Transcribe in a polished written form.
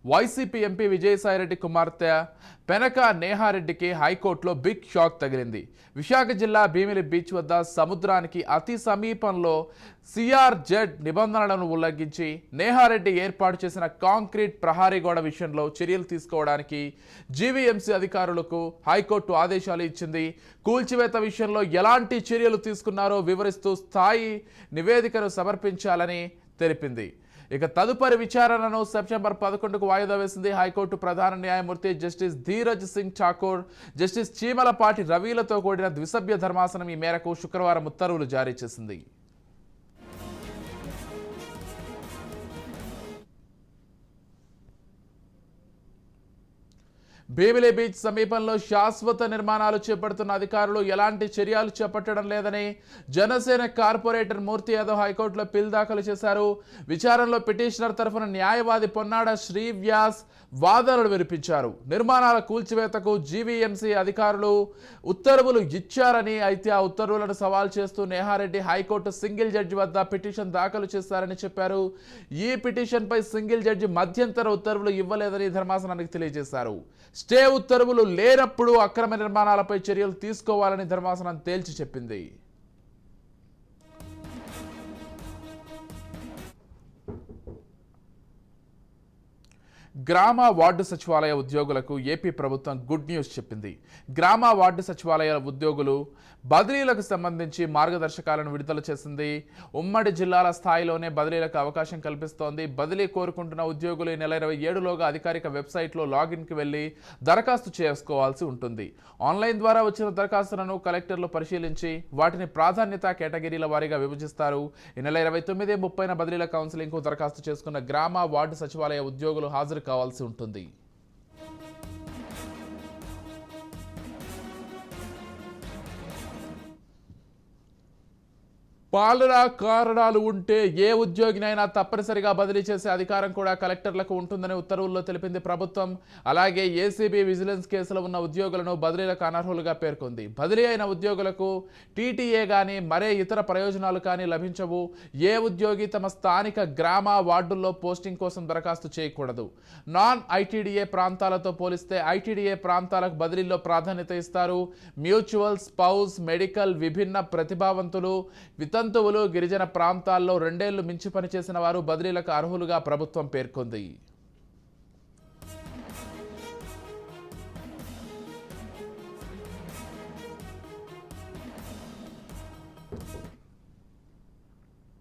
YCP MP Vijayasai Reddy కుమార్తె పెనక నేహారెడ్డికి హైకోర్టులో big shock తగిలింది. విశాఖ జిల్లా భీమిలి బీచ్ వద్ద సముద్రానికి అతి సమీపంలో సిఆర్జెడ్ నిబంధనలను ఉల్లంఘించి నేహారెడ్డి ఏర్పాటు చేసిన కాంక్రీట్ ప్రహారీ గోడ విషయంలో చర్యలు తీసుకోవడానికి జీవీఎంసీ అధికారులకు హైకోర్టు ఆదేశాలు ఇచ్చింది. కూల్చివేత విషయంలో ఎలాంటి చర్యలు తీసుకున్నారో వివరిస్తూ స్థాయి నివేదికను సమర్పించాలని తెలిపింది. ఇక తదుపరి విచారణను సెప్టెంబర్ 11కు వాయిదా వేసింది. హైకోర్టు ప్రధాన న్యాయమూర్తి జస్టిస్ ధీరజ్ సింగ్ ఠాకూర్, జస్టిస్ చీమలపాటి రవిలతో కూడిన ద్విసభ్య ధర్మాసనం ఈ మేరకు శుక్రవారం ఉత్తర్వులు జారీ చేసింది. భీమిలి బీచ్ సమీపంలో శాశ్వత నిర్మాణాలు చేపడుతున్న అధికారులు ఎలాంటి చర్యలు చేపట్టడం లేదని జనసేన కార్పొరేటర్ మూర్తి యాదవ్ హైకోర్టులో పిల్ దాఖలు చేశారు. విచారణలో పిటిషనర్ తరఫున న్యాయవాది పొన్నాడ శ్రీవ్యాస్ వాదనలు వినిపించారు. నిర్మాణాల కూల్చివేతకు జీవీఎంసీ అధికారులు ఉత్తర్వులు ఇచ్చారని, అయితే ఆ ఉత్తర్వులను సవాల్ చేస్తూ నేహారెడ్డి హైకోర్టు సింగిల్ జడ్జి వద్ద పిటిషన్ దాఖలు చేశారని చెప్పారు. ఈ పిటిషన్పై సింగిల్ జడ్జి మధ్యంతర ఉత్తర్వులు ఇవ్వలేదని ధర్మాసనానికి తెలియజేశారు. స్టే ఉత్తర్వులు లేనప్పుడు అక్రమ నిర్మాణాలపై చర్యలు తీసుకోవాలని ధర్మాసనం తేల్చి చెప్పింది. గ్రామ వార్డు సచివాలయ ఉద్యోగులకు ఏపీ ప్రభుత్వం గుడ్ న్యూస్ చెప్పింది. గ్రామ వార్డు సచివాలయ ఉద్యోగులు బదిలీలకు సంబంధించి మార్గదర్శకాలను విడుదల చేసింది. ఉమ్మడి జిల్లాల స్థాయిలోనే బదిలీలకు అవకాశం కల్పిస్తోంది. బదిలీ కోరుకుంటున్న ఉద్యోగులు ఈ నెల 27లోగా అధికారిక వెబ్సైట్లో లాగిన్కి వెళ్లి దరఖాస్తు చేసుకోవాల్సి ఉంటుంది. ఆన్లైన్ ద్వారా వచ్చిన దరఖాస్తులను కలెక్టర్లు పరిశీలించి వాటిని ప్రాధాన్యత కేటగిరీల వారీగా విభజిస్తారు. ఈ నెల 29, 30 బదిలీల కౌన్సిలింగ్కు దరఖాస్తు చేసుకున్న గ్రామ వార్డు సచివాలయ ఉద్యోగులు హాజరు కావాల్సి ఉంటుంది. పాలనా కారణాలు ఉంటే ఏ ఉద్యోగినైనా తప్పనిసరిగా బదిలీ చేసే అధికారం కూడా కలెక్టర్లకు ఉంటుందని ఉత్తర్వుల్లో తెలిపింది ప్రభుత్వం. అలాగే ఏసీబీ విజిలెన్స్ కేసులో ఉన్న ఉద్యోగులను బదిలీలకు అనర్హులుగా పేర్కొంది. బదిలీ అయిన ఉద్యోగులకు టీటీఏ కానీ మరే ఇతర ప్రయోజనాలు కానీ లభించవు. ఏ ఉద్యోగి తమ స్థానిక గ్రామ వార్డుల్లో పోస్టింగ్ కోసం దరఖాస్తు చేయకూడదు. నాన్ ఐటీడీఏ ప్రాంతాలతో పోలిస్తే ఐటీడీఏ ప్రాంతాలకు బదిలీలో ప్రాధాన్యత ఇస్తారు. మ్యూచువల్, స్పౌస్, మెడికల్, విభిన్న ప్రతిభావంతులు, వితంతువులు, గిరిజన ప్రాంతాల్లో 2 ఏళ్లు మించి పనిచేసిన వారు బదిలీలకు అర్హులుగా ప్రభుత్వం పేర్కొంది.